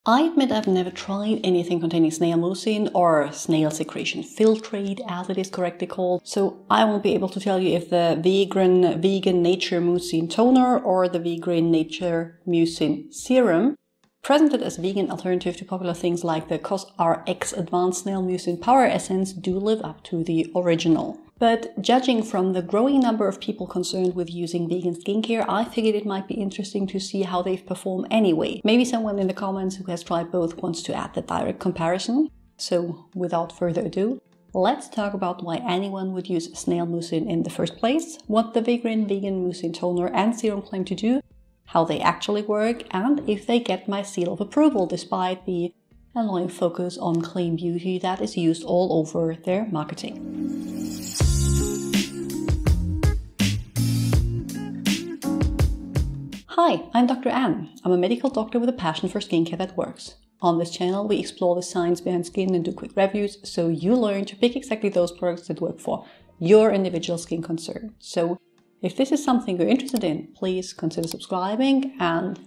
I admit I've never tried anything containing snail mucin or snail secretion filtrate as it is correctly called, so I won't be able to tell you if the vegan nature mucin toner or the Vegreen nature mucin serum, presented as vegan alternative to popular things like the CosRX Advanced Snail Mucin Power Essence, do live up to the original. But judging from the growing number of people concerned with using vegan skincare, I figured it might be interesting to see how they've performed anyway. Maybe someone in the comments who has tried both wants to add the direct comparison. So without further ado, let's talk about why anyone would use snail mucin in the first place, what the Vegreen vegan mucin toner and serum claim to do, how they actually work, and if they get my seal of approval despite the annoying focus on clean beauty that is used all over their marketing. Hi, I'm Dr. Anne. I'm a medical doctor with a passion for skincare that works. On this channel, we explore the science behind skin and do quick reviews, so you learn to pick exactly those products that work for your individual skin concern. So if this is something you're interested in, please consider subscribing and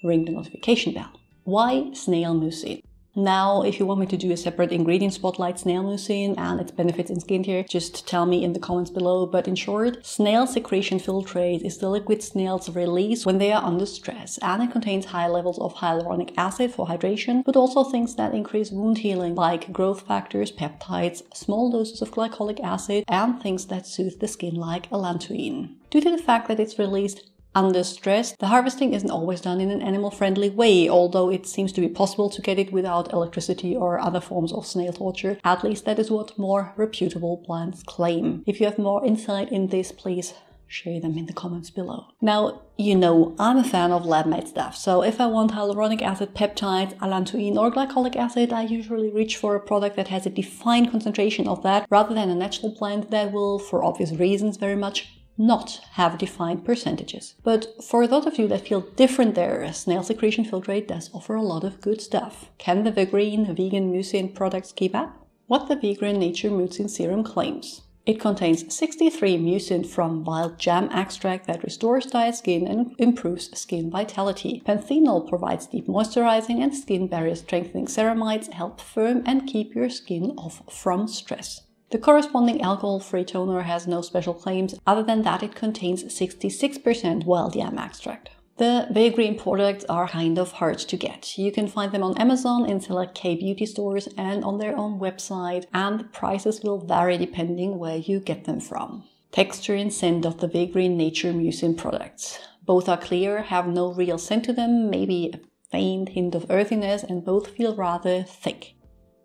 ring the notification bell. Why snail mucin? Now, if you want me to do a separate ingredient spotlight snail mucin and its benefits in skincare, just tell me in the comments below. But in short, snail secretion filtrate is the liquid snails release when they are under stress, and it contains high levels of hyaluronic acid for hydration, but also things that increase wound healing like growth factors, peptides, small doses of glycolic acid, and things that soothe the skin like allantoin. Due to the fact that it's released under stress, the harvesting isn't always done in an animal-friendly way, although it seems to be possible to get it without electricity or other forms of snail torture. At least that is what more reputable brands claim. If you have more insight in this, please share them in the comments below. Now, you know, I'm a fan of lab-made stuff, so if I want hyaluronic acid, peptides, allantoin or glycolic acid, I usually reach for a product that has a defined concentration of that, rather than a natural blend that will, for obvious reasons, very much not have defined percentages. But for those of you that feel different there, snail secretion filtrate does offer a lot of good stuff. Can the Vegreen vegan mucin products keep up? What the Vegreen nature mucin serum claims. It contains 63 mucin from wild jam extract that restores tired skin and improves skin vitality. Panthenol provides deep moisturizing and skin barrier strengthening ceramides, help firm and keep your skin off from stress. The corresponding alcohol-free toner has no special claims other than that it contains 66% wild yam extract. The Vegreen products are kind of hard to get. You can find them on Amazon, in select K-beauty stores and on their own website, and the prices will vary depending where you get them from. Texture and scent of the Vegreen nature mucin products. Both are clear, have no real scent to them, maybe a faint hint of earthiness, and both feel rather thick.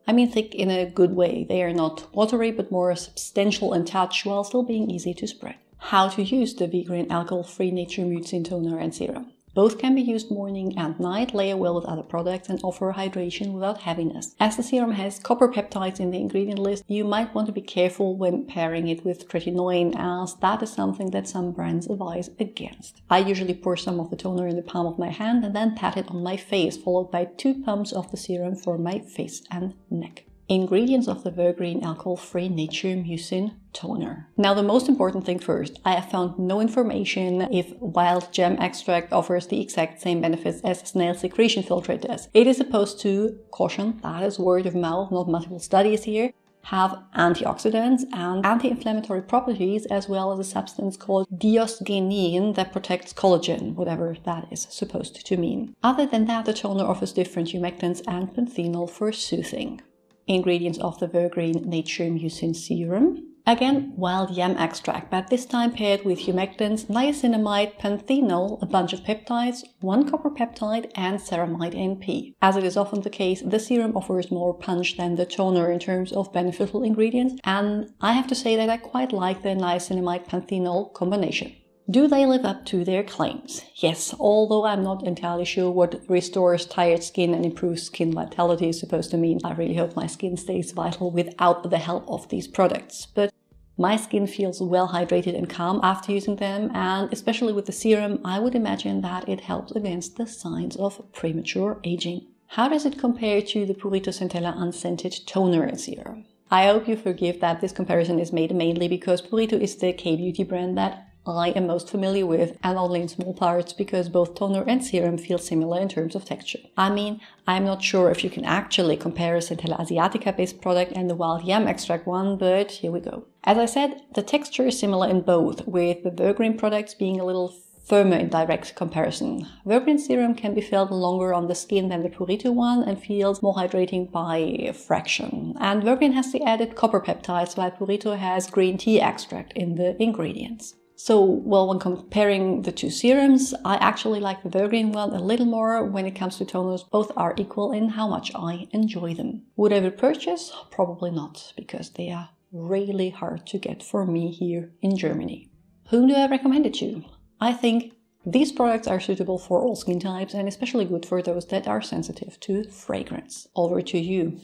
I mean thick in a good way. They are not watery but more substantial in touch while still being easy to spread. How to use the Vegreen alcohol-free nature mucin toner and serum. Both can be used morning and night, layer well with other products and offer hydration without heaviness. As the serum has copper peptides in the ingredient list, you might want to be careful when pairing it with tretinoin, as that is something that some brands advise against. I usually pour some of the toner in the palm of my hand and then pat it on my face, followed by 2 pumps of the serum for my face and neck. Ingredients of the Vegreen alcohol-free nature mucin toner. Now, the most important thing first, I have found no information if wild gem extract offers the exact same benefits as snail secretion filtrate does. It is supposed to, caution, that is word of mouth, not multiple studies here, have antioxidants and anti-inflammatory properties, as well as a substance called diosgenin that protects collagen, whatever that is supposed to mean. Other than that, the toner offers different humectants and panthenol for soothing. Ingredients of the Vegreen nature mucin serum. Again, wild yam extract, but this time paired with humectants, niacinamide, panthenol, a bunch of peptides, 1 copper peptide and ceramide NP. As it is often the case, the serum offers more punch than the toner in terms of beneficial ingredients, and I have to say that I quite like the niacinamide panthenol combination. Do they live up to their claims? Yes, although I'm not entirely sure what restores tired skin and improves skin vitality is supposed to mean. I really hope my skin stays vital without the help of these products. But my skin feels well hydrated and calm after using them, and especially with the serum, I would imagine that it helps against the signs of premature aging. How does it compare to the Purito Centella Unscented toner and serum? I hope you forgive that this comparison is made mainly because Purito is the K-beauty brand that I am most familiar with, and only in small parts, because both toner and serum feel similar in terms of texture. I mean, I'm not sure if you can actually compare a Centella Asiatica based product and the wild yam extract one, but here we go. As I said, the texture is similar in both, with the Vegreen products being a little firmer in direct comparison. Vegreen serum can be felt longer on the skin than the Purito one and feels more hydrating by a fraction. And Vegreen has the added copper peptides, while Purito has green tea extract in the ingredients. So, well, when comparing the two serums, I actually like the Vegreen one a little more. When it comes to toners, both are equal in how much I enjoy them. Would I repurchase? Probably not, because they are really hard to get for me here in Germany. Whom do I recommend it to? I think these products are suitable for all skin types and especially good for those that are sensitive to fragrance. Over to you.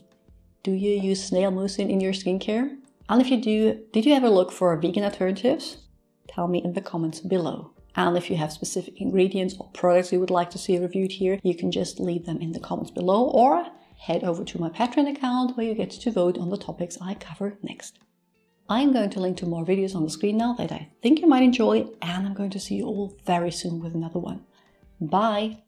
Do you use Snail Mucin in your skincare? And if you do, did you ever look for vegan alternatives? Tell me in the comments below. And if you have specific ingredients or products you would like to see reviewed here, you can just leave them in the comments below or head over to my Patreon account where you get to vote on the topics I cover next. I'm going to link to more videos on the screen now that I think you might enjoy, and I'm going to see you all very soon with another one. Bye!